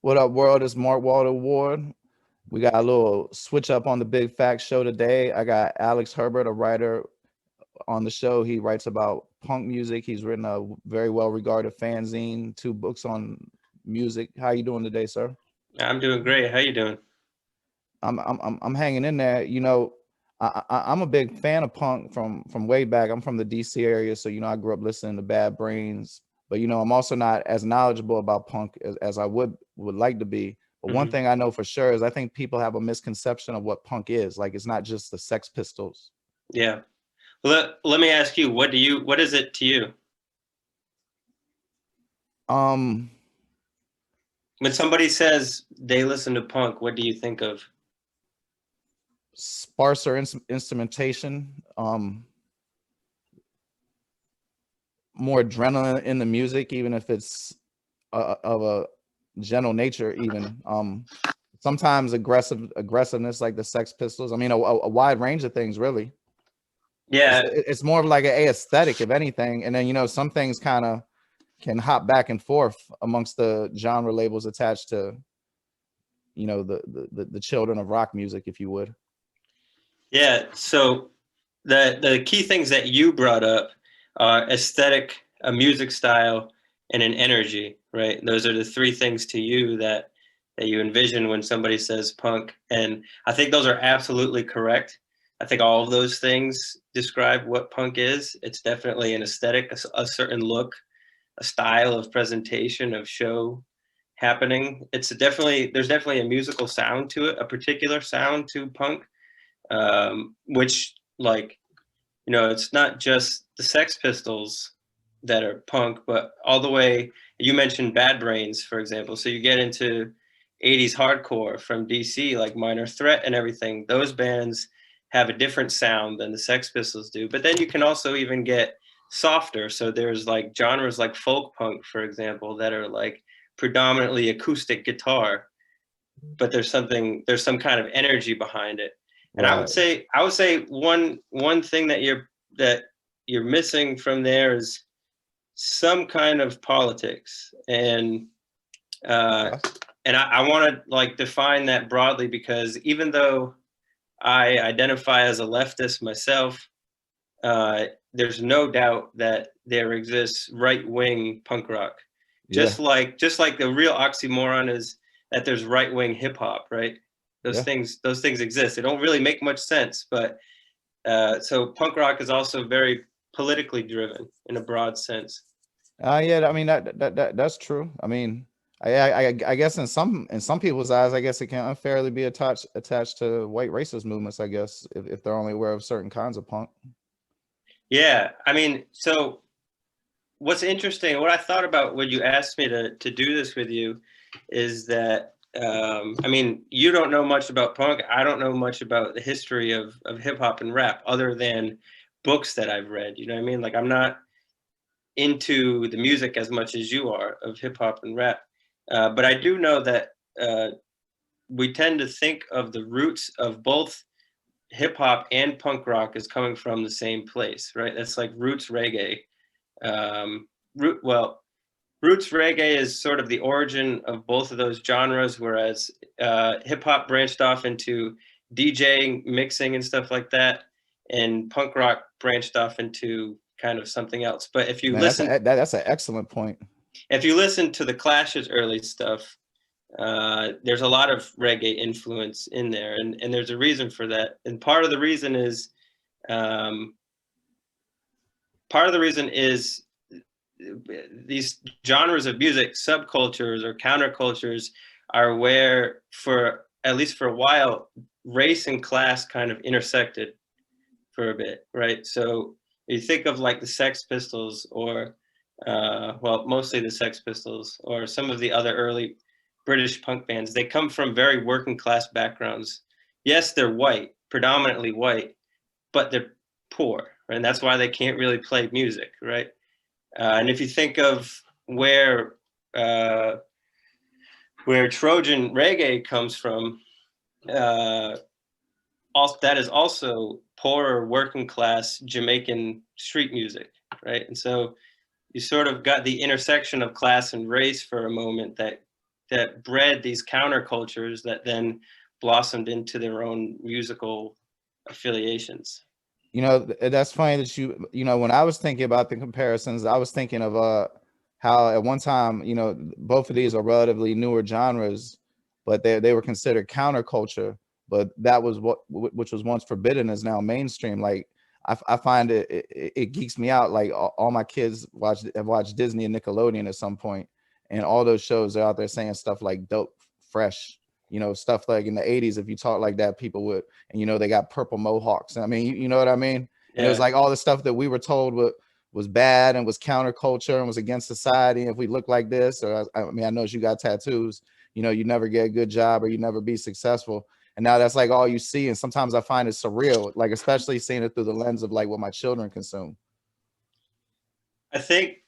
What up, world? It's Mark Walter Ward. We got a little switch up on the Big Factz show today. I got Alex Herbert, a writer on the show. He writes about punk music. He's written a very well-regarded fanzine, 2 books on music. How you doing today, sir? I'm doing great. How you doing? I'm hanging in there. I'm a big fan of punk from way back. I'm from the DC area, so I grew up listening to Bad Brains. But I'm also not as knowledgeable about punk as I would like to be. But one Hmm. thing I know for sure is I think people have a misconception of what punk is. Like it's not just the Sex Pistols. Yeah. Let me ask you, what is it to you? Um, When somebody says they listen to punk, what do you think of? Sparser instrumentation, more adrenaline in the music, even if it's of a gentle nature. Even sometimes aggressiveness, like the Sex Pistols. I mean, a wide range of things, really. It's, Yeah, it's more of like a aesthetic, if anything. And then some things kind of can hop back and forth amongst the genre labels attached to the children of rock music, if you would. yeah. So the key things that you brought up are aesthetic, a music style, and an energy, right? Those are the three things to you that you envision when somebody says punk. And I think those are absolutely correct. I think all of those things describe what punk is. It's definitely an aesthetic, a certain look, a style of presentation of show happening. There's definitely a musical sound to it, a particular sound to punk, which it's not just the Sex Pistols that are punk, but all the way. You mentioned Bad Brains, for example. So you get into 80s hardcore from DC, like Minor Threat and everything. Those bands have a different sound than the Sex Pistols do. But then you can also even get softer. So there's like genres like folk punk, for example, that are like predominantly acoustic guitar, but there's some kind of energy behind it. And Right. I would say one thing that you're missing from there is some kind of politics. Uh, Okay. and I want to like define that broadly, because even though I identify as a leftist myself, there's no doubt that there exists right-wing punk rock. Yeah. Just like the real oxymoron is that there's right-wing hip hop, right? Yeah. Those things exist. They don't really make much sense, but so punk rock is also very politically driven in a broad sense. Yeah. I mean that's true. I mean, I guess in some people's eyes, I guess it can unfairly be attached to white racist movements. I guess if they're only aware of certain kinds of punk. Yeah, I mean, so what's interesting, what I thought about when you asked me to do this with you, is that I mean, you don't know much about punk. I don't know much about the history of hip hop and rap, other than books that I've read. You know what I mean? Like, I'm not into the music as much as you are of hip hop and rap, but I do know that we tend to think of the roots of both hip hop and punk rock as coming from the same place, right? That's like roots reggae. Um, well, roots reggae is sort of the origin of both of those genres, whereas hip hop branched off into DJing, mixing, and stuff like that, and punk rock branched off into kind of something else. But Man, that's an excellent point. if you listen to the Clash's early stuff, there's a lot of reggae influence in there, and there's a reason for that. And um, part of the reason is these genres of music, subcultures or countercultures, are where, for at least for a while, race and class kind of intersected for a bit, right? So you think of like the Sex Pistols, or mostly the Sex Pistols, or some of the other early British punk bands. They come from very working class backgrounds. Yes, they're white, predominantly white, but they're poor, right? And that's why they can't really play music, right? And if you think of uh, where Trojan reggae comes from, uh, that is also poorer, working class Jamaican street music, right? And so you sort of got the intersection of class and race for a moment that that bred these countercultures that then blossomed into their own musical affiliations. You know, that's funny that you know, when I was thinking about the comparisons, I was thinking of how at one time, you know, both of these are relatively newer genres, but they were considered counterculture. But that was which was once forbidden is now mainstream. Like I find it geeks me out. Like all my kids have watched Disney and Nickelodeon at some point, and all those shows are out there saying stuff like dope, fresh, you know, stuff like in the 80s. If you talk like that, people would, and you know, they got purple mohawks. I mean, you know what I mean? And it was Yeah. like all the stuff that we were told was bad and was counterculture and was against society. If we look like this, or I mean, I know you got tattoos, you know, you never get a good job or you never be successful. And now that's like all you see. And sometimes I find it surreal, like especially seeing it through the lens of like what my children consume. I think,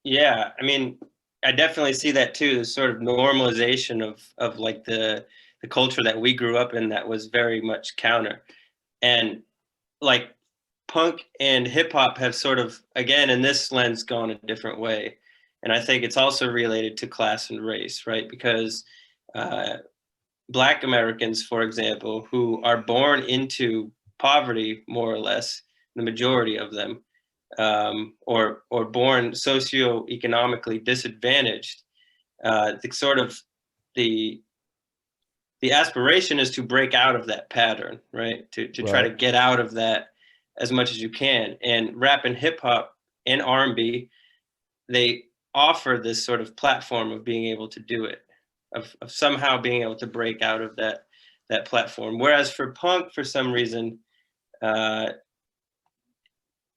yeah, I mean, I definitely see that too. The sort of normalization of like the culture that we grew up in that was very much counter, and like punk and hip hop have sort of, again, in this lens, gone a different way. And I think it's also related to class and race, right? Because Black Americans, for example, who are born into poverty, more or less, the majority of them, or born socioeconomically disadvantaged, the sort of the the aspiration is to break out of that pattern, right? To try to Right. get out of that as much as you can. And rap and hip hop and R&B, they offer this sort of platform of being able to do it, of somehow being able to break out of that platform. Whereas for punk, for some reason, uh,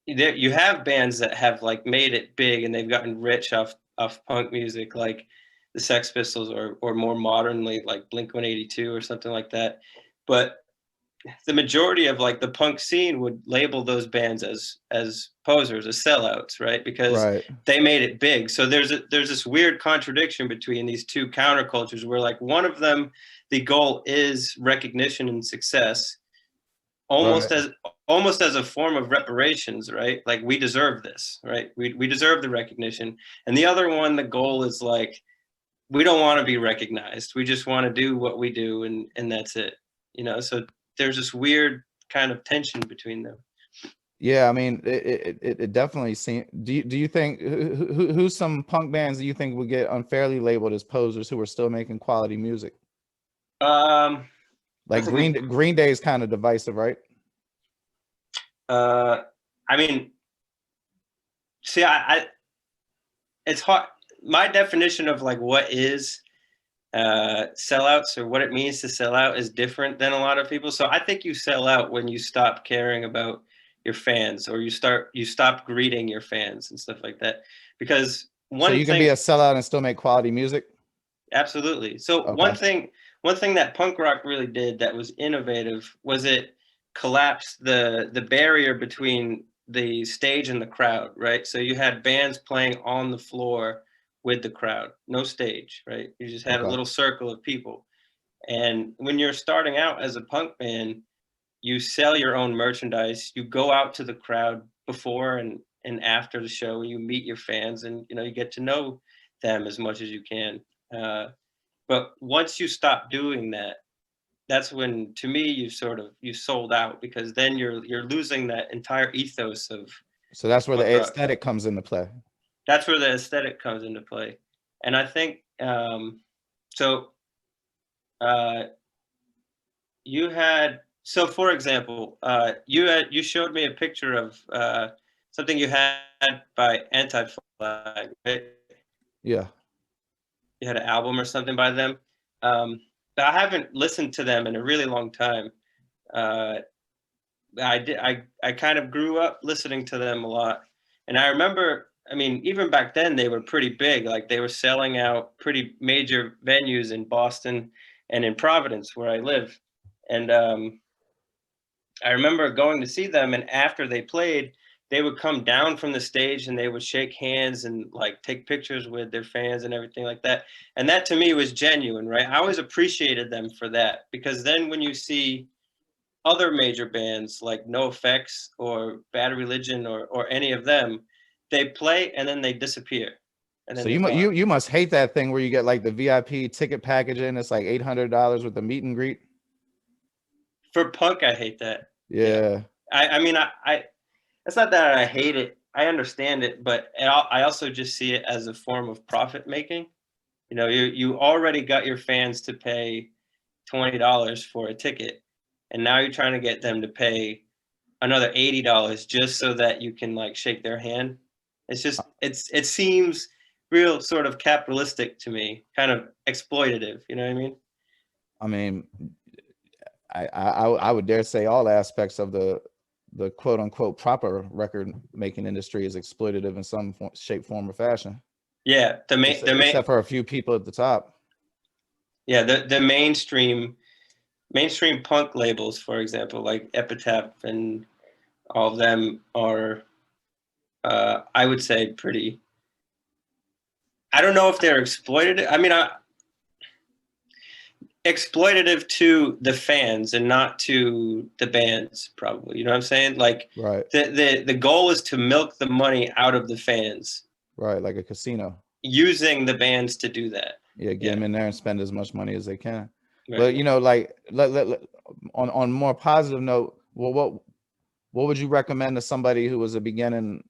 you have bands that have like made it big and they've gotten rich off punk music, like the Sex Pistols, or more modernly like Blink-182 or something like that. But the majority of like the punk scene would label those bands as posers, as sellouts, right? Because Right. they made it big. So there's this weird contradiction between these two countercultures, where like one of them, the goal is recognition and success, Right. almost as a form of reparations, right? Like, we deserve this, right? We deserve the recognition. And the other one, the goal is like, we don't want to be recognized. We just want to do what we do, and that's it. So there's this weird kind of tension between them. Yeah, I mean, it definitely seems. Do you think who's some punk bands do you think would get unfairly labeled as posers who are still making quality music? Um, Like that's a good. Green Day is kind of divisive, right? I mean, see, I it's hard. My definition of like what is sellouts, or what it means to sell out, is different than a lot of people. So I think you sell out when you stop caring about your fans, or you stop greeting your fans and stuff like that. Because So one you can be thing, a sellout and still make quality music. absolutely. So Okay. one thing that punk rock really did that was innovative was it collapsed the barrier between the stage and the crowd, right? So you had bands playing on the floor with the crowd, no stage, right? You just had a Okay. little circle of people. And when you're starting out as a punk band, you sell your own merchandise. You go out to the crowd before and after the show. You meet your fans, and you get to know them as much as you can. Uh, but once you stop doing that, that's when, to me, you sold out, because then you're losing that entire ethos So that's of where the punk rock. aesthetic comes into play. That's where the aesthetic comes into play, and I think so. Uh, you had so, for example, you showed me a picture of something you had by Anti-Flag, right? Yeah. You had an album or something by them. Um, but I haven't listened to them in a really long time. Uh, I kind of grew up listening to them a lot, and I remember. I mean, even back then they were pretty big. Like, they were selling out pretty major venues in Boston and in Providence, where I live. And I remember going to see them, and after they played, they would come down from the stage and they would shake hands and like take pictures with their fans and everything like that. And that, to me, was genuine, right? I always appreciated them for that, because then when you see other major bands like NoFX or Bad Religion, or any of them, they play and then they disappear. and So then they're gone. you must hate that thing where you get like the VIP ticket package and it's like $800 with the meet and greet. For punk, I hate that. Yeah. I mean, I it's not that I hate it. I understand it, but I also just see it as a form of profit making. You know, you already got your fans to pay $20 for a ticket, and now you're trying to get them to pay another $80 just so that you can like shake their hand. It's just it seems real sort of capitalistic to me, kind of exploitative. You know what I mean? I mean, I would dare say all aspects of the quote unquote proper record making industry is exploitative in some shape, form, or fashion. Yeah, except for a few people at the top. Yeah, the mainstream punk labels, for example, like Epitaph and all of them are, I would say, pretty. I don't know if they're exploitative. I mean, exploitative to the fans and not to the bands, probably. You know what I'm saying? Like, right. The goal is to milk the money out of the fans. Right, like a casino. Using the bands to do that. Yeah, get them in there and spend as much money as they can. Right. But you know, like on more positive note, well, what would you recommend to somebody who was a beginning,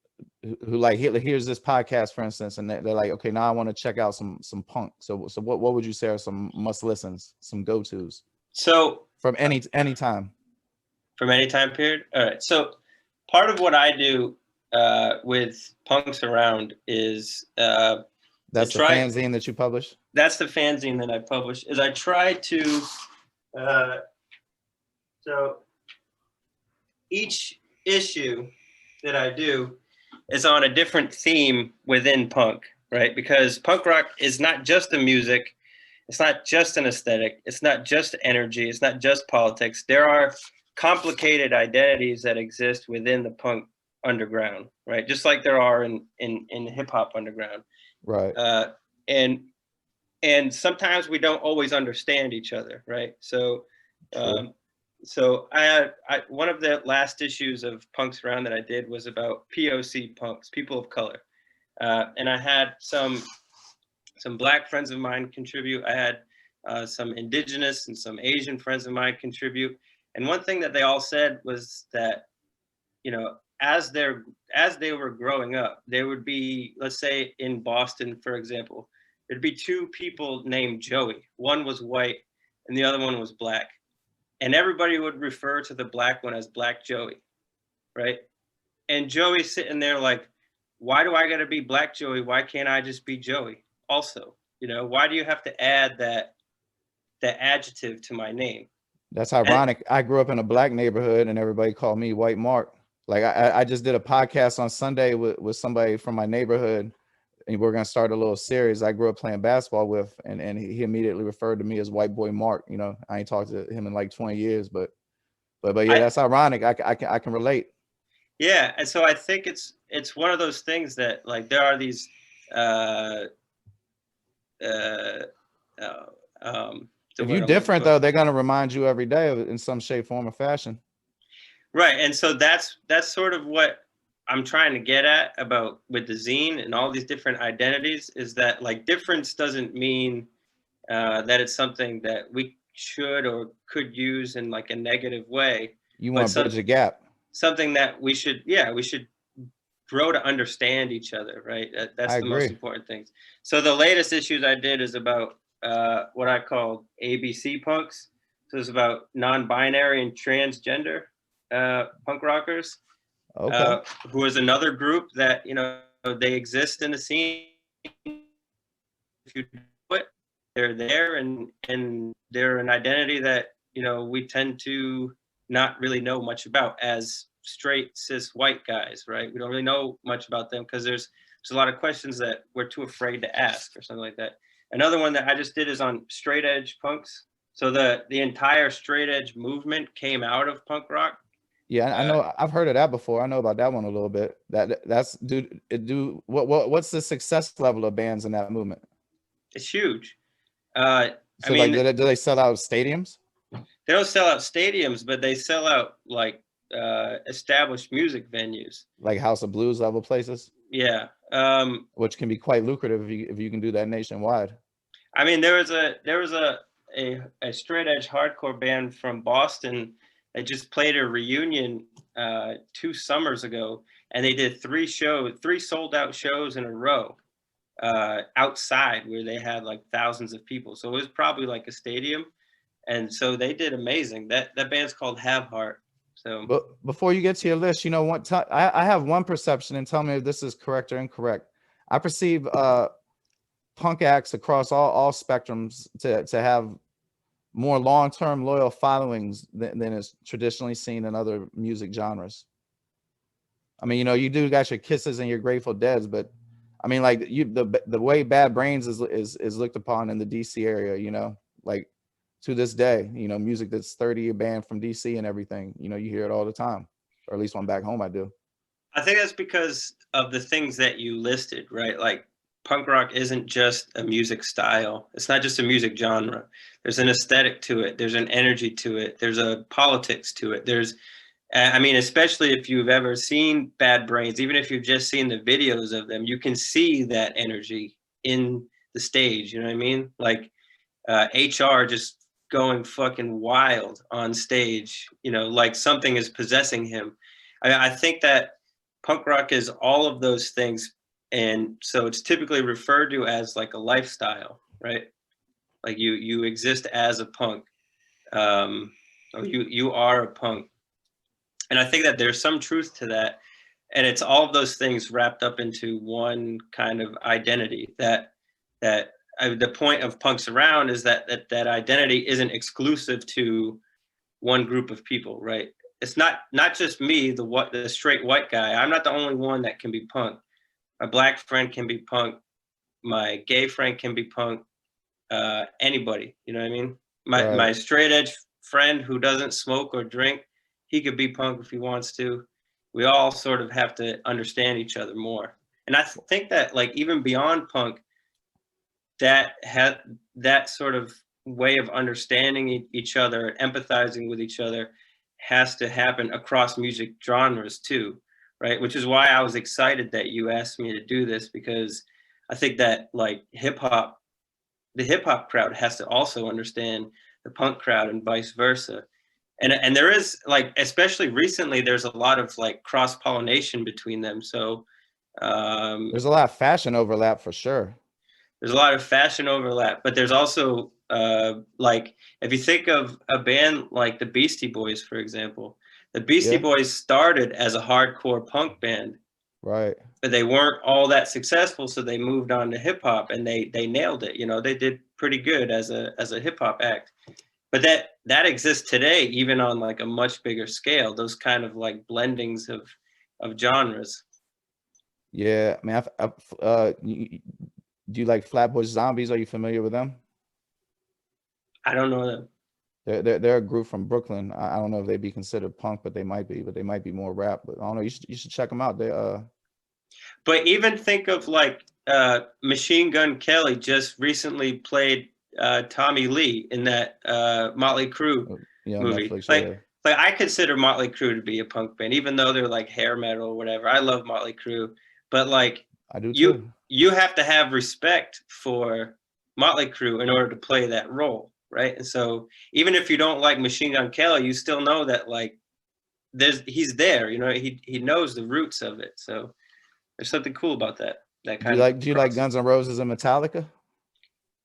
who like here's this podcast, for instance, and they're like, okay, now I want to check out some punk. So what would you say are some must listens, some go tos? So from any time. From any time period. All right. So part of what I do with Punks Around is that's the fanzine that you publish. That's the fanzine that I publish. Is I try to so each issue that I do is on a different theme within punk, right? Because punk rock is not just a music, it's not just an aesthetic, it's not just energy, it's not just politics. There are complicated identities that exist within the punk underground, right? Just like there are in hip hop underground, right? And sometimes we don't always understand each other, right? So, so I one of the last issues of Punks Around that I did was about POC punks, people of color, and I had some Black friends of mine contribute. I had some indigenous and some Asian friends of mine contribute. And one thing that they all said was that, you know, as they were growing up, there would be, let's say in Boston, for example, there'd be two people named Joey. One was white and the other one was Black. And everybody would refer to the Black one as Black Joey, right? And Joey's sitting there like, why do I gotta be Black Joey? Why can't I just be Joey also? You know, why do you have to add that adjective to my name? That's ironic. I grew up in a Black neighborhood and everybody called me White Mark. Like I just did a podcast on Sunday with somebody from my neighborhood, and we're gonna start a little series I grew up playing basketball with, and he immediately referred to me as White Boy Mark. You know, I ain't talked to him in like 20 years, but yeah, that's ironic. I can relate. Yeah, and so I think it's one of those things that like there are these if you're different though, they're gonna remind you every day in some shape, form, or fashion. Right, and so that's sort of what I'm trying to get at about with the zine and all these different identities, is that like difference doesn't mean that it's something that we should or could use in like a negative way. You want to bridge a gap. Something that we should grow to understand each other, right? That's the most important things. So the latest issues I did is about what I call ABC punks. So it's about non-binary and transgender punk rockers, who is another group that, you know, they exist in the scene. If you do it, they're there, and they're an identity that, you know, we tend to not really know much about as straight cis white guys, right? We don't really know much about them because there's a lot of questions that we're too afraid to ask or something like that. Another one that I just did is on straight edge punks. So the entire straight edge movement came out of punk rock. Yeah, I know. I've heard of that before. I know about that one a little bit. What's the success level of bands in that movement? It's huge. So I mean, like, do they sell out stadiums? They don't sell out stadiums, but they sell out like established music venues, like House of Blues level places. Yeah, which can be quite lucrative if you can do that nationwide. I mean, there was a straight edge hardcore band from Boston that just played a reunion 2 summers ago, and they did 3 sold out shows in a row outside where they had like thousands of people. So it was probably like a stadium, and so they did amazing. That band's called Have Heart. So, but before you get to your list, you know what? I have one perception, and tell me if this is correct or incorrect. I perceive punk acts across all spectrums to have more long-term loyal followings than is traditionally seen in other music genres. I mean, you know, you do got your Kisses and your Grateful Deads, but I mean, like the way Bad Brains is looked upon in the DC area, you know, like to this day, you know, music that's 30-year band from DC and everything, you know, you hear it all the time, or at least when back home I do. I think that's because of the things that you listed, right? Like punk rock isn't just a music style. It's not just a music genre. There's an aesthetic to it. There's an energy to it. There's a politics to it. I mean, especially if you've ever seen Bad Brains, even if you've just seen the videos of them, you can see that energy in the stage. You know what I mean? Like HR just going fucking wild on stage, you know, like something is possessing him. I think that punk rock is all of those things. And so it's typically referred to as like a lifestyle, right? Like you exist as a punk, or you are a punk. And I think that there's some truth to that. And it's all of those things wrapped up into one kind of identity that the point of Punks Around is that identity isn't exclusive to one group of people, right? It's not just me, the straight white guy. I'm not the only one that can be punk. My black friend can be punk. My gay friend can be punk. Anybody, you know what I mean? My straight edge friend who doesn't smoke or drink, he could be punk if he wants to. We all sort of have to understand each other more. And I think that like even beyond punk, that sort of way of understanding each other, empathizing with each other has to happen across music genres too, right? Which is why I was excited that you asked me to do this, because I think that like the hip hop crowd has to also understand the punk crowd and vice versa. And there is like, especially recently, there's a lot of like cross pollination between them. So there's a lot of fashion overlap for sure. There's a lot of fashion overlap, but there's also like if you think of a band like the Beastie Boys, for example, the Beastie Boys started as a hardcore punk band, right? But they weren't all that successful, so they moved on to hip hop, and they nailed it. You know, they did pretty good as a hip hop act. But that exists today, even on like a much bigger scale. Those kind of like blendings of genres. Yeah, I mean, do you like Flatbush Zombies? Are you familiar with them? I don't know them. They're a group from Brooklyn. I don't know if they'd be considered punk, but they might be more rap. But I don't know. You should check them out. They But even think of like Machine Gun Kelly just recently played Tommy Lee in that Motley Crue movie. Netflix, like I consider Motley Crue to be a punk band, even though they're like hair metal or whatever. I love Motley Crue, but like I do too. You have to have respect for Motley Crue in order to play that role, right? And so even if you don't like Machine Gun Kelly, you still know that like he's there. You know, he knows the roots of it. So there's something cool about that. Do you like Guns N' Roses and Metallica?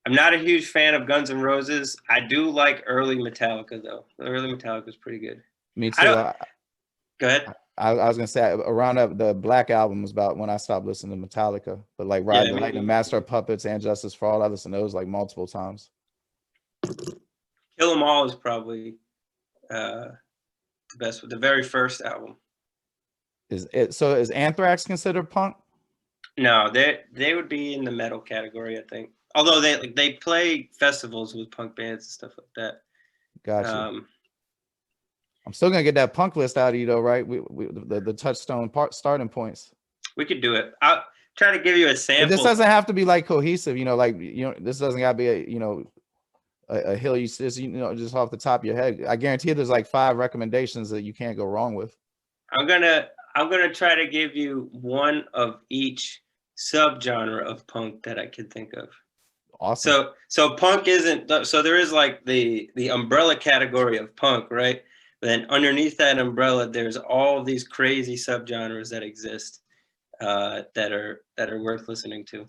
I'm not a huge fan of Guns N' Roses. I do like early Metallica though. The early Metallica is pretty good. Me too. Go ahead. I was gonna say around the Black Album was about when I stopped listening to Metallica. But like Ride the Lightning, Master of Puppets, and Justice for All, I listened to those like multiple times. Kill 'Em All is probably the best with the very first album. Is Anthrax considered punk? No, they would be in the metal category, I think. Although they play festivals with punk bands and stuff like that. Gotcha. I'm still gonna get that punk list out of you though, right? The touchstone starting points. We could do it. I'll try to give you a sample. This doesn't have to be like cohesive, this doesn't gotta be a hill you just just off the top of your head. I guarantee you there's like 5 recommendations that you can't go wrong with. I'm gonna try to give you one of each subgenre of punk that I could think of. Awesome. So punk isn't, so there is like the umbrella category of punk, right? But then underneath that umbrella, there's all these crazy subgenres that exist that are worth listening to.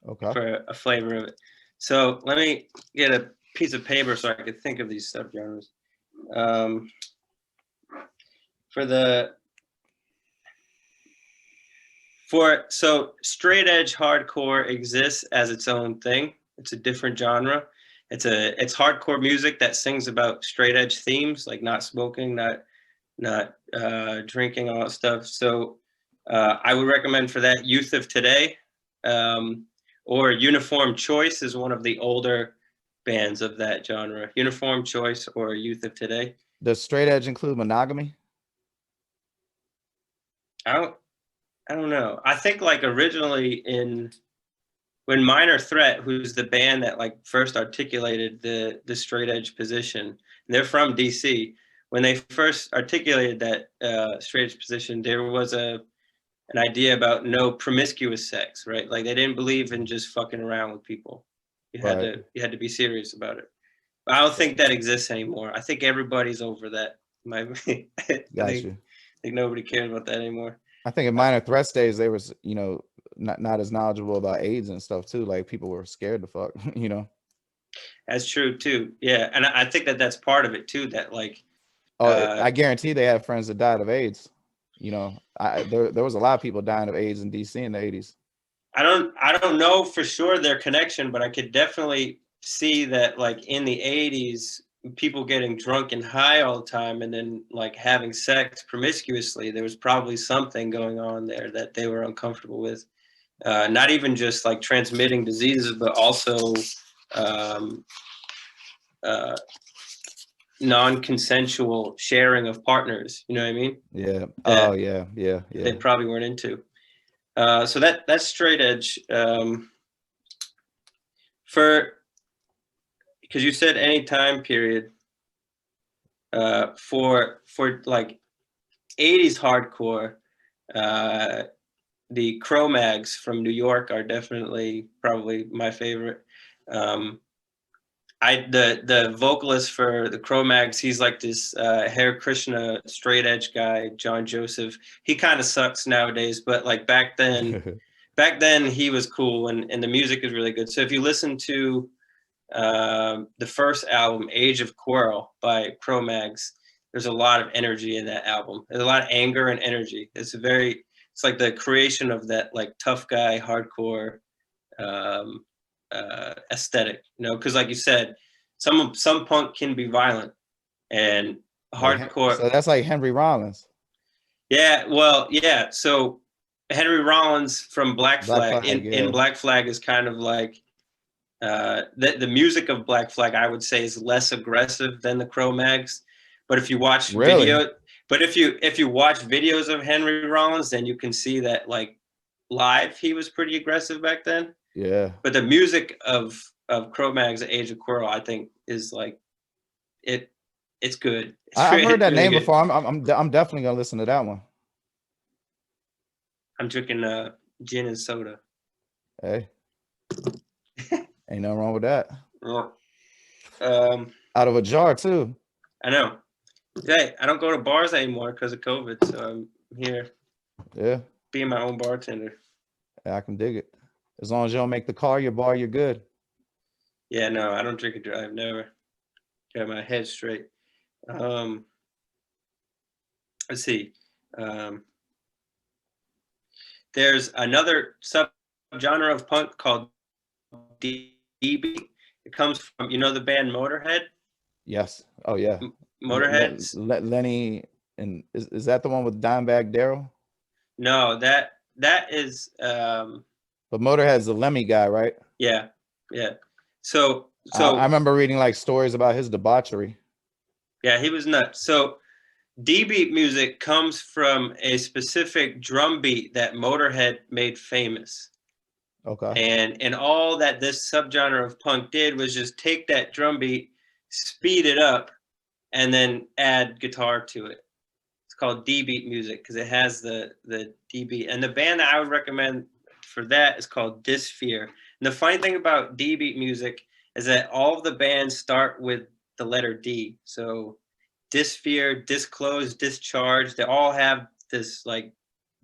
Okay. For a flavor of it. So let me get a piece of paper so I could think of these subgenres. So straight edge hardcore exists as its own thing. It's a different genre. It's hardcore music that sings about straight edge themes, like not smoking, not drinking, all that stuff. So I would recommend for that Youth of Today, or Uniform Choice is one of the older bands of that genre. Uniform Choice or Youth of Today. Does straight edge include monogamy? I don't know. I think like originally when Minor Threat, who's the band that like first articulated the straight edge position, they're from DC. When they first articulated that straight edge position, there was an idea about no promiscuous sex, right? Like they didn't believe in just fucking around with people. You had to be serious about it. But I don't think that exists anymore. I think everybody's over that. Got you. I think nobody cares about that anymore. I think in Minor Threat days, they was, not as knowledgeable about AIDS and stuff too. Like people were scared to fuck, That's true too. Yeah, and I think that's part of it too. That like, I guarantee they have friends that died of AIDS. There was a lot of people dying of AIDS in DC in the 80s. I don't know for sure their connection, but I could definitely see that like in the 80s, people getting drunk and high all the time and then like having sex promiscuously, there was probably something going on there that they were uncomfortable with. Not even just like transmitting diseases, but also non-consensual sharing of partners. You know what I mean? Yeah. Yeah. They probably weren't into. So that's straight edge. Because you said any time period. For like 80s hardcore, the Cro-Mags from New York are definitely probably my favorite. The vocalist for the Cro-Mags, he's like this Hare Krishna straight edge guy, John Joseph. He kind of sucks nowadays, but like back then he was cool and the music is really good. So if you listen to the first album, Age of Quarrel by Cro-Mags, there's a lot of energy in that album. There's a lot of anger and energy. It's like the creation of that like tough guy hardcore aesthetic, because like you said, some punk can be violent and hardcore. So that's like Henry Rollins. Yeah, well, yeah. So Henry Rollins from Black Flag in Black Flag is kind of like the music of Black Flag, I would say, is less aggressive than the Cro-Mags. But if you watch if you watch videos of Henry Rollins, then you can see that like live he was pretty aggressive back then. Yeah. But the music of Cro-Mags, Age of Quarrel, I think is like it's good. I've heard that name before. I'm definitely gonna listen to that one. I'm drinking gin and soda. Hey. Ain't nothing wrong with that. Out of a jar too. I know. Hey, I don't go to bars anymore because of COVID, so I'm here. Yeah. Being my own bartender. Yeah, I can dig it. As long as you don't make the car your bar, you're good. Yeah, no, I don't drink and drive. Never. Got my head straight. Let's see. There's another subgenre of punk called DB. It comes from, the band Motorhead? Yes. Oh, yeah. Motorhead? Lenny, and is that the one with Dimebag Darrell? No, that is... But Motorhead's the Lemmy guy, right? Yeah. So I remember reading like stories about his debauchery. Yeah, he was nuts. So D-beat music comes from a specific drum beat that Motorhead made famous. Okay. And all that this subgenre of punk did was just take that drum beat, speed it up, and then add guitar to it. It's called D-beat music because it has the D-beat. And the band that I would recommend for that is called Dysphere. And the funny thing about D beat music is that all of the bands start with the letter D. So Dysphere, Disclose, Discharge, they all have this like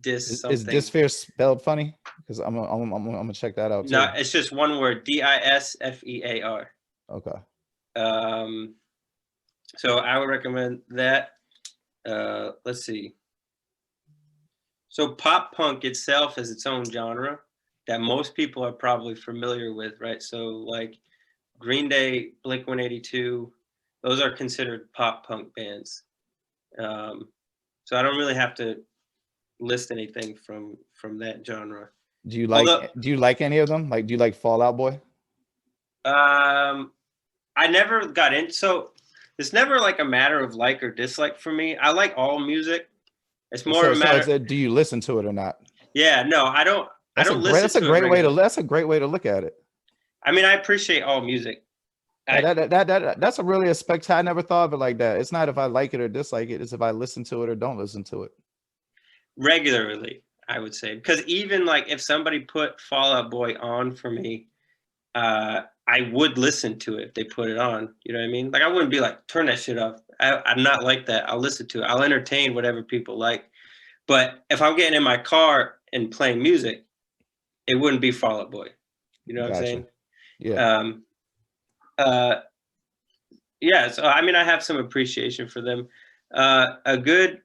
Is something. Dysphere spelled funny? Because I'm gonna check that out too. No, it's just one word, Disfear. Okay. So I would recommend that. Let's see. So pop punk itself is its own genre that most people are probably familiar with, right? So like Green Day, Blink-182, those are considered pop punk bands. So I don't really have to list anything from that genre. Do you like any of them? Like, do you like Fall Out Boy? I never got into, so it's never like a matter of like or dislike for me. I like all music. It's more of a matter. Do you listen to it or not? Yeah, no, I don't. That's a great way to look at it. I mean, I appreciate all music. That's really a spectacular. I never thought of it like that. It's not if I like it or dislike it. It's if I listen to it or don't listen to it. Regularly, I would say, because even like if somebody put Fall Out Boy on for me, I would listen to it if they put it on. You know what I mean? Like I wouldn't be like, turn that shit off. I'm not like that. I'll listen to it. I'll entertain whatever people like. But if I'm getting in my car and playing music, it wouldn't be Fall Out Boy. You know what I'm saying? Yeah. Yeah. So I mean, I have some appreciation for them. A good.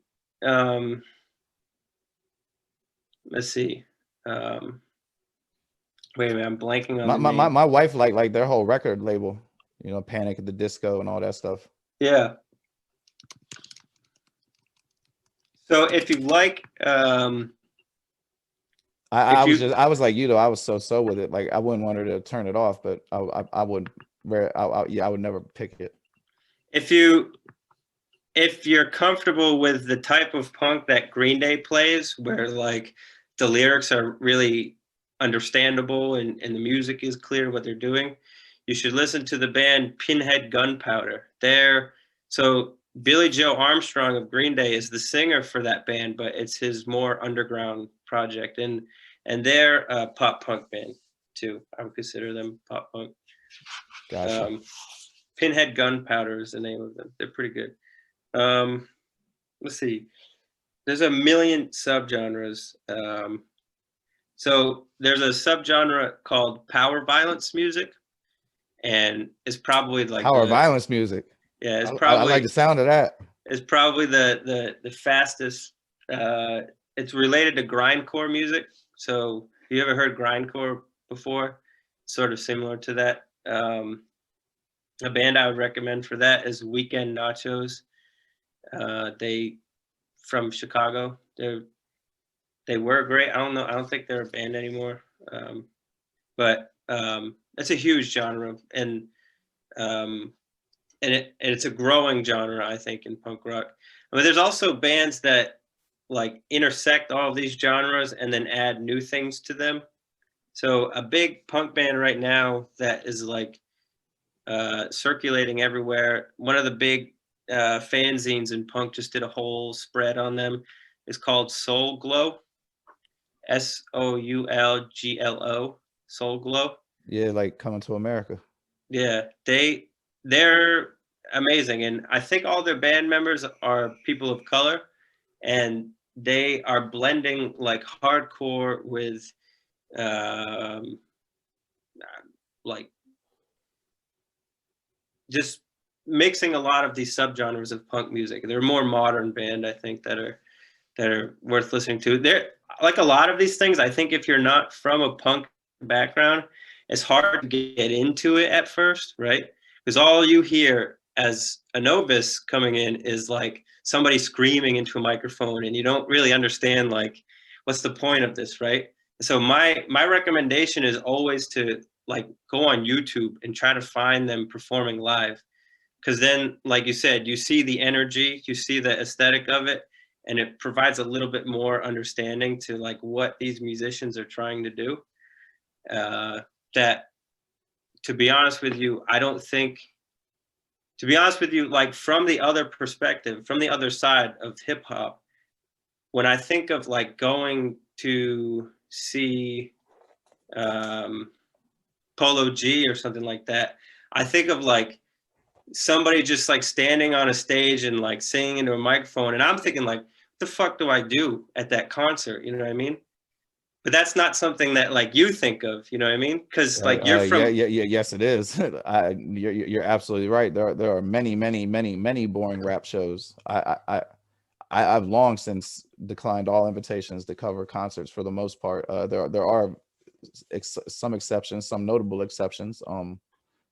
Let's see. Wait a minute, I'm blanking on my wife like their whole record label, you know, Panic at the Disco and all that stuff. Yeah. So if you like, I was like, you know, I was so with it. Like I wouldn't want her to turn it off, but I would never pick it. If you're comfortable with the type of punk that Green Day plays, where like the lyrics are really understandable and the music is clear what they're doing, you should listen to the band Pinhead Gunpowder. So Billy Joe Armstrong of Green Day is the singer for that band, but it's his more underground project, and they're a pop punk band too. I would consider them pop punk. Gotcha. Pinhead Gunpowder is the name of them. They're pretty good. Let's see. There's a million subgenres. So there's a subgenre called power violence music, and it's probably like power violence music. Yeah, it's probably. I like the sound of that. It's probably the fastest. It's related to grindcore music. So have you ever heard grindcore before? Sort of similar to that. A band I would recommend for that is Weekend Nachos. They from Chicago. They were great. I don't know. I don't think they're a band anymore. But it's a huge genre, and it's a growing genre, I think, in punk rock. I mean, there's also bands that like intersect all of these genres and then add new things to them. So a big punk band right now that is like circulating everywhere. One of the big fanzines in punk just did a whole spread on them. It's called Soul Glow. Soulglo. Soul Glow. Yeah, like Coming to America. Yeah, they're amazing, and I think all their band members are people of color, and they are blending like hardcore with like just mixing a lot of these subgenres of punk music. They're a more modern band, I think, that are worth listening to. They're like a lot of these things, I think if you're not from a punk background, it's hard to get into it at first, right? Because all you hear as a novice coming in is like somebody screaming into a microphone, and you don't really understand like what's the point of this, right? So my recommendation is always to like go on YouTube and try to find them performing live, because then, like you said, you see the energy, you see the aesthetic of it, and it provides a little bit more understanding to like what these musicians are trying to do. That, to be honest with you, I don't think, to be honest with you, like from the other perspective, from the other side of hip hop, when I think of like going to see Polo G or something like that, I think of like somebody just like standing on a stage and like singing into a microphone, and I'm thinking like, what the fuck do I do at that concert? You know what I mean? But that's not something that like you think of, you know what I mean? Because like you're from yes, it is. You're absolutely right. There are many boring rap shows. I've long since declined all invitations to cover concerts for the most part. There are some exceptions, some notable exceptions.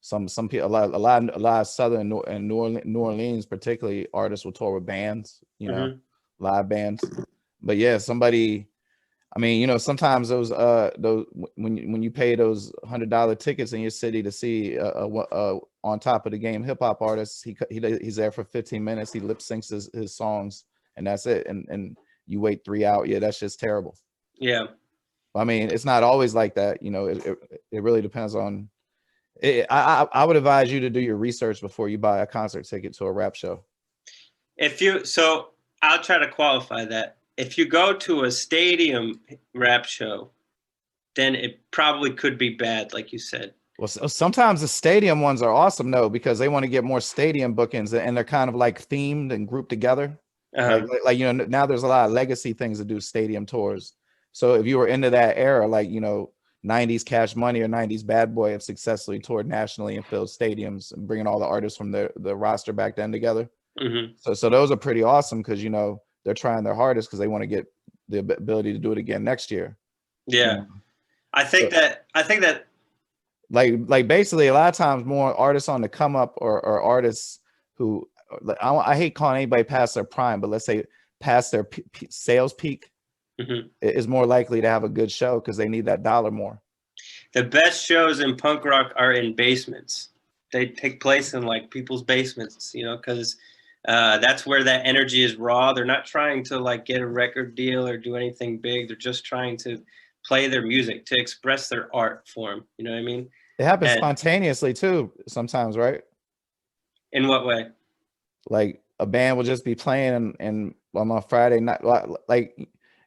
Some people, a lot of Southern and New Orleans, particularly, artists will tour with bands, live bands. But yeah, somebody. I mean, sometimes those when you pay those $100 tickets in your city to see on top of the game hip hop artist, he's there for 15 minutes. He lip syncs his songs, and that's it. And you wait 3 hours. Yeah, that's just terrible. Yeah. I mean, it's not always like that. It really depends on. I would advise you to do your research before you buy a concert ticket to a rap show. So I'll try to qualify that. If you go to a stadium rap show, then it probably could be bad, like you said. Well, sometimes the stadium ones are awesome, though, because they want to get more stadium bookings, and they're kind of like themed and grouped together. Like now there's a lot of legacy things to do stadium tours. So if you were into that era, like 90s Cash Money or 90s Bad Boy have successfully toured nationally and filled stadiums and bringing all the artists from the roster back then together. Mm-hmm. So those are pretty awesome because they're trying their hardest because they want to get the ability to do it again next year. Yeah. I think that like basically a lot of times more artists on the come up or artists who I hate calling anybody past their prime, but let's say past their sales peak is more likely to have a good show because they need that dollar more. The best shows in punk rock are in basements. They take place in like people's basements, because that's where that energy is raw. They're not trying to like get a record deal or do anything big. They're just trying to play their music, to express their art form. You know what I mean? It happens spontaneously too sometimes, right? In what way? Like a band will just be playing and on a Friday night, like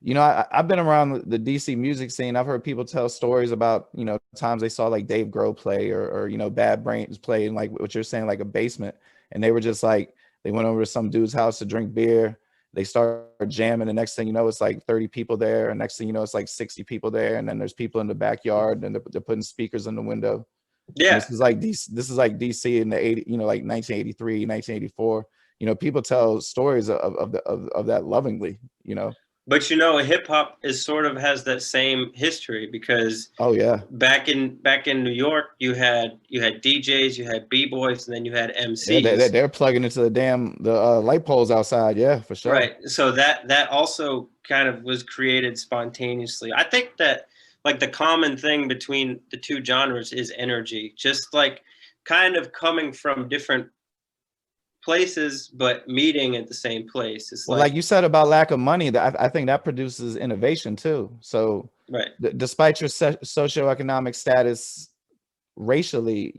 I've been around the DC music scene. I've heard people tell stories about times they saw like Dave Grohl play or Bad Brains play in like what you're saying, like a basement, and they were just like they went over to some dude's house to drink beer. They start jamming. The next thing you know, it's like 30 people there. And next thing you know, it's like 60 people there. And then there's people in the backyard and they're putting speakers in the window. Yeah. And this is like DC in the 80, like 1983, 1984. People tell stories of that lovingly, But hip hop sort of has that same history because back in New York you had DJs, you had b-boys, and then you had MCs. Yeah, they're plugging into the light poles outside. Yeah, for sure. Right. So that also kind of was created spontaneously. I think that like the common thing between the two genres is energy, just like kind of coming from different places but meeting at the same place. It's like you said about lack of money, that I think that produces innovation too. So right, despite your socioeconomic status racially,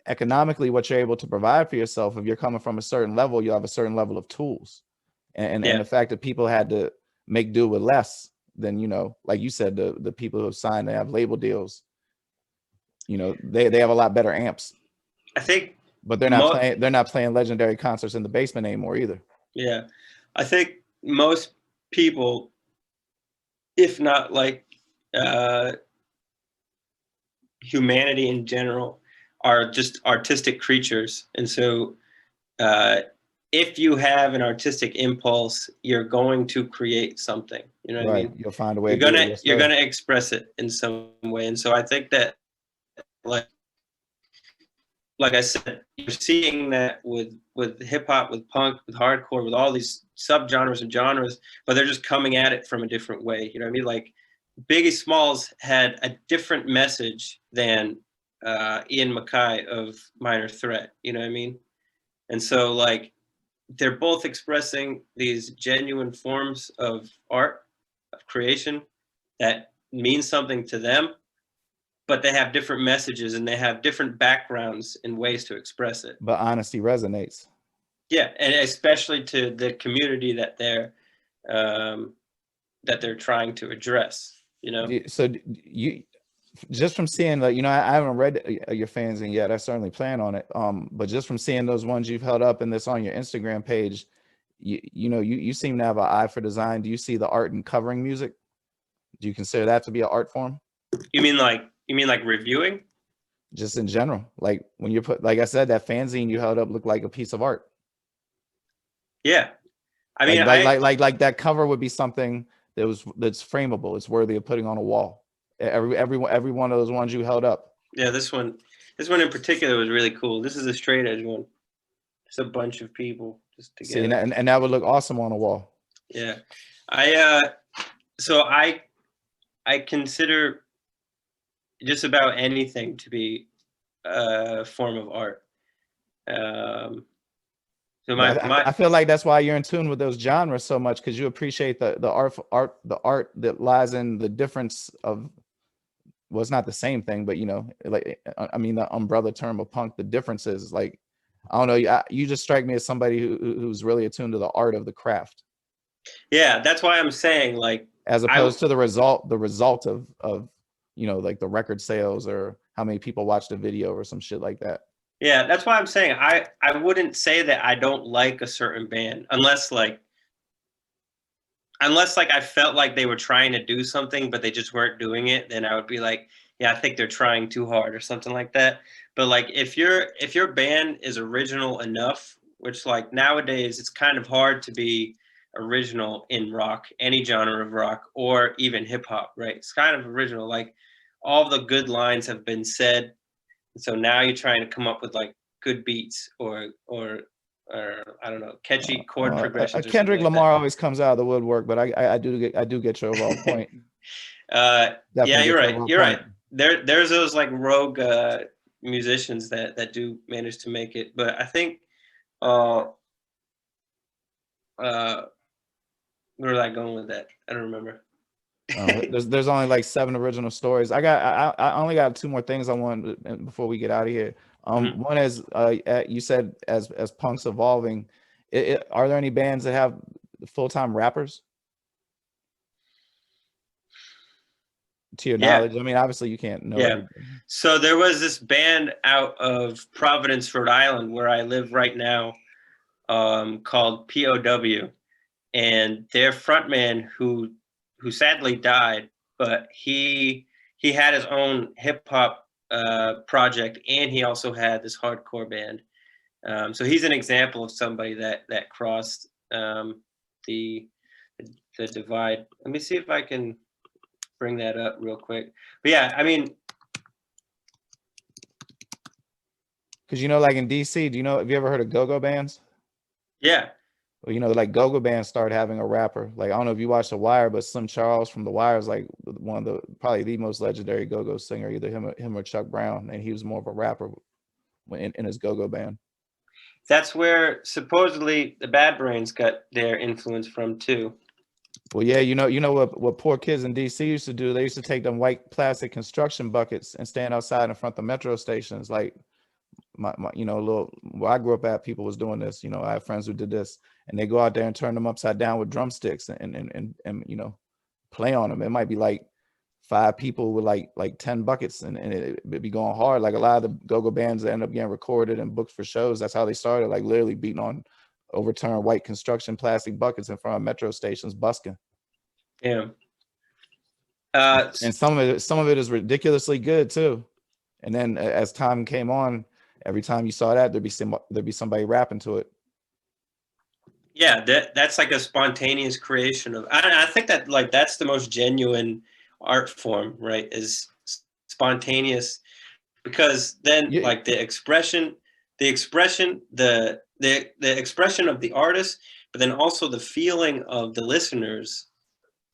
economically, what you're able to provide for yourself, if you're coming from a certain level, you have a certain level of tools, and the fact that people had to make do with less than like you said, the people who have signed, they have label deals, they have a lot better amps, I think. But they're not playing legendary concerts in the basement anymore either. Yeah. I think most people, if not like humanity in general, are just artistic creatures. And so if you have an artistic impulse, you're going to create something. You know what I mean? You'll find a way. You're gonna express it in some way. And so I think that like I said, you're seeing that with hip hop, with punk, with hardcore, with all these subgenres and genres, but they're just coming at it from a different way. You know what I mean? Like Biggie Smalls had a different message than Ian MacKaye of Minor Threat. You know what I mean? And so like they're both expressing these genuine forms of art, of creation that means something to them, but they have different messages and they have different backgrounds and ways to express it. But honesty resonates. Yeah, and especially to the community that they're trying to address. you know. So you just from seeing, like, I haven't read your fanzine yet. I certainly plan on it. But just from seeing those ones you've held up and this on your Instagram page, you seem to have an eye for design. Do you see the art in covering music? Do you consider that to be an art form? You mean like reviewing? Just in general, like when you put, like I said, that fanzine you held up looked like a piece of art. Yeah, I mean, like that cover would be something that's frameable. It's worthy of putting on a wall. Every one of those ones you held up. Yeah, this one in particular was really cool. This is a straight edge one. Just a bunch of people just together. See, and that would look awesome on a wall. Yeah, so I consider just about anything to be a form of art. So I feel like that's why you're in tune with those genres so much, because you appreciate the art that lies in the difference of, well, it's not the same thing, but like, I mean, the umbrella term of punk, the differences, like, I don't know, you just strike me as somebody who's really attuned to the art of the craft. Yeah, that's why I'm saying, like, as opposed to the result of like the record sales or how many people watched the video or some shit like that. Yeah, that's why I'm saying I wouldn't say that I don't like a certain band unless like I felt like they were trying to do something but they just weren't doing it. Then I would be like, yeah, I think they're trying too hard or something like that. But like if your band is original enough, which like nowadays it's kind of hard to be original in rock, any genre of rock, or even hip hop, right? It's kind of original. Like all the good lines have been said. So now you're trying to come up with like good beats or I don't know, catchy chord progressions. Kendrick Lamar always comes out of the woodwork, but I do get your overall point. Yeah, you're right. You're right. There's those like rogue musicians that do manage to make it, but I think where was I going with that? I don't remember. There's only like 7 original stories. I only got 2 more things I want before we get out of here. One is you said as punk's evolving, are there any bands that have full-time rappers? To your knowledge, I mean, obviously you can't know. Yeah. So there was this band out of Providence, Rhode Island, where I live right now, called POW, and their frontman who sadly died, but he had his own hip hop project, and he also had this hardcore band. So he's an example of somebody that crossed the divide. Let me see if I can bring that up real quick. But yeah, I mean, because like in DC, have you ever heard of go-go bands? Yeah. Well, like go-go bands started having a rapper. Like, I don't know if you watched The Wire, but Slim Charles from The Wire is like one of the probably the most legendary go-go singer, either him or Chuck Brown, and he was more of a rapper in his go-go band. That's where supposedly the Bad Brains got their influence from too. Well, yeah, you know what poor kids in DC used to do? They used to take them white plastic construction buckets and stand outside in front of the metro stations. Like my where I grew up at, people was doing this. I have friends who did this, and they go out there and turn them upside down with drumsticks and play on them. It might be like 5 people with like 10 buckets, and it'd be going hard. Like a lot of the go-go bands that end up getting recorded and booked for shows, that's how they started, like literally beating on overturned white construction plastic buckets in front of metro stations, busking. Yeah. And some of it is ridiculously good too. And then as time came on, every time you saw that, there'd be somebody rapping to it. Yeah, that's like a spontaneous creation of. I think that like that's the most genuine art form, right? Is spontaneous, because then like the expression of the artist, but then also the feeling of the listeners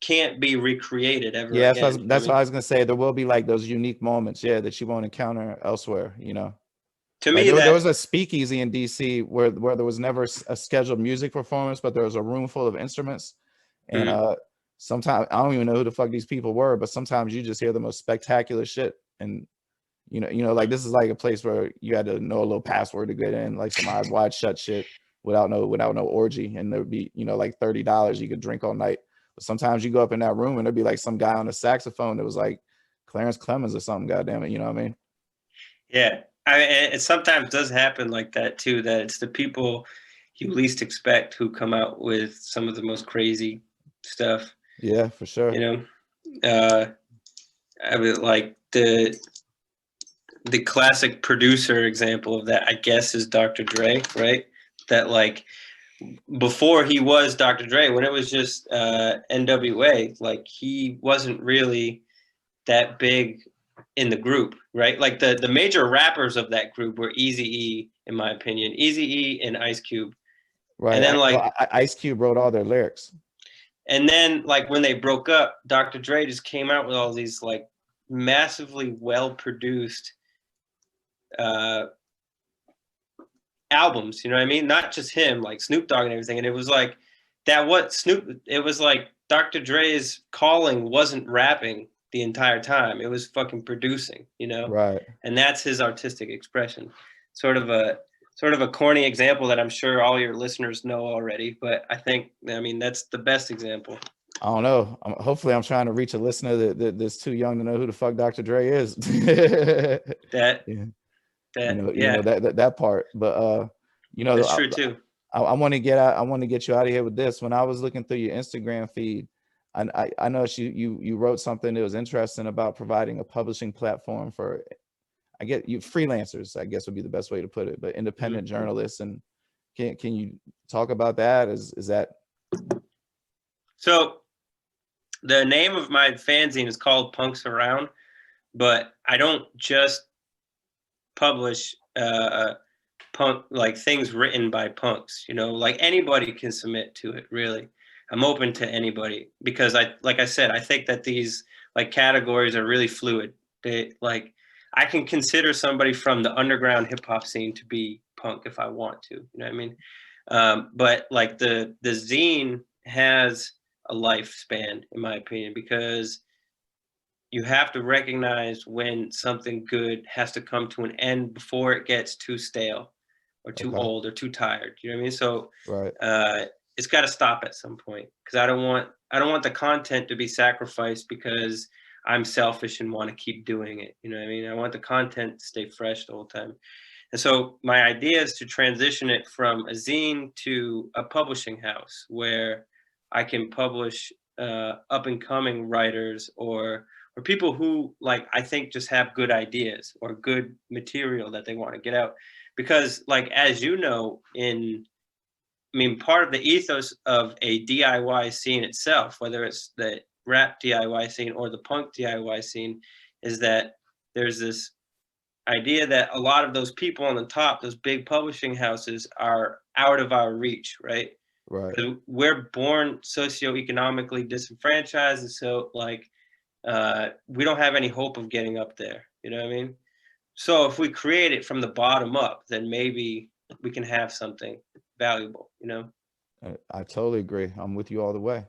can't be recreated ever again. Yeah, that's what I was gonna say. There will be like those unique moments, that you won't encounter elsewhere. To me, there was a speakeasy in DC where there was never a scheduled music performance, but there was a room full of instruments, and sometimes I don't even know who the fuck these people were, but sometimes you just hear the most spectacular shit, and like this is like a place where you had to know a little password to get in, like some eyes wide shut shit without no orgy, and there would be like $30 you could drink all night. But sometimes you go up in that room and there'd be like some guy on the saxophone that was like Clarence Clemens or something. Goddamn it, you know what I mean? Yeah, it sometimes does happen like that too. That it's the people you least expect who come out with some of the most crazy stuff. Yeah, for sure. You know, I mean, like the classic producer example of that, I guess, is Dr. Dre, right? That like before he was Dr. Dre, when it was just NWA, like he wasn't really that big in the group, right? Like the major rappers of that group were Eazy-E, in my opinion, Eazy-E and Ice Cube. Right. And then Ice Cube wrote all their lyrics. And then like when they broke up, Dr. Dre just came out with all these like massively well-produced albums, you know what I mean? Not just him, like Snoop Dogg and everything. And it was like it was like Dr. Dre's calling wasn't rapping the entire time. It was fucking producing, you know? Right. And that's his artistic expression. Sort of a corny example that I'm sure all your listeners know already, but I mean, that's the best example. I don't know. Hopefully I'm trying to reach a listener that's too young to know who the fuck Dr. Dre is. That part. But that's true too. I want to get you out of here with this. When I was looking through your Instagram feed, I noticed you wrote something that was interesting about providing a publishing platform for, I get you freelancers, I guess would be the best way to put it, but independent journalists. And can you talk about that? Is that so? The name of my fanzine is called Punks Around, but I don't just publish punk like things written by punks, you know, like anybody can submit to it, really. I'm open to anybody because like I said, I think that these like categories are really fluid. They like I can consider somebody from the underground hip hop scene to be punk if I want to, you know what I mean? But like the zine has a lifespan, in my opinion, because you have to recognize when something good has to come to an end before it gets too stale or too old or too tired. You know what I mean? So right. It's got to stop at some point because I don't want the content to be sacrificed because I'm selfish and want to keep doing it. You know what I mean? I want the content to stay fresh the whole time. And so my idea is to transition it from a zine to a publishing house where I can publish up and coming writers or people who like I think just have good ideas or good material that they want to get out. Because like as you know, part of the ethos of a DIY scene itself, whether it's the rap DIY scene or the punk DIY scene, is that there's this idea that a lot of those people on the top, those big publishing houses, are out of our reach, right? Right. We're born socioeconomically disenfranchised, and so like we don't have any hope of getting up there. You know what I mean? So if we create it from the bottom up, then maybe we can have something valuable. You know? I totally agree. I'm with you all the way.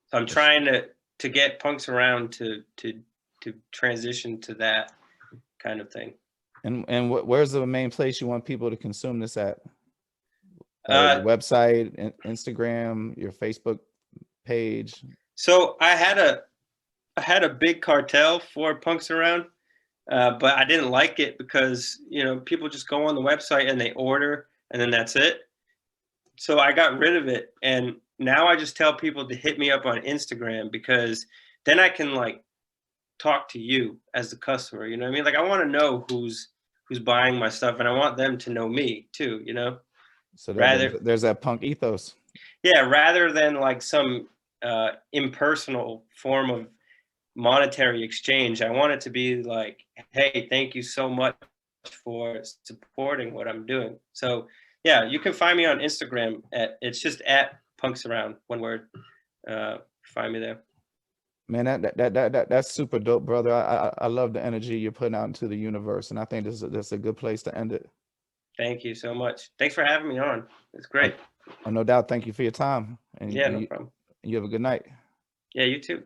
So I'm trying to get Punks Around to transition to that kind of thing. And where's the main place you want people to consume this at? Your website, Instagram, your Facebook page? So I had a big cartel for Punks Around, but I didn't like it because, you know, people just go on the website and they order and then that's it. So I got rid of it. And now I just tell people to hit me up on Instagram because then I can like talk to you as the customer. You know what I mean? Like I want to know who's buying my stuff and I want them to know me too, you know? So there's that punk ethos. Yeah, rather than like some impersonal form of monetary exchange, I want it to be like, hey, thank you so much for supporting what I'm doing. So yeah, you can find me on Instagram it's just at Punks Around, one word. Find me there. Man, that's super dope, brother. I love the energy you're putting out into the universe, and I think that's a good place to end it. Thank you so much. Thanks for having me on. It's great. Oh, no doubt. Thank you for your time. And yeah, no problem. You have a good night. Yeah, you too.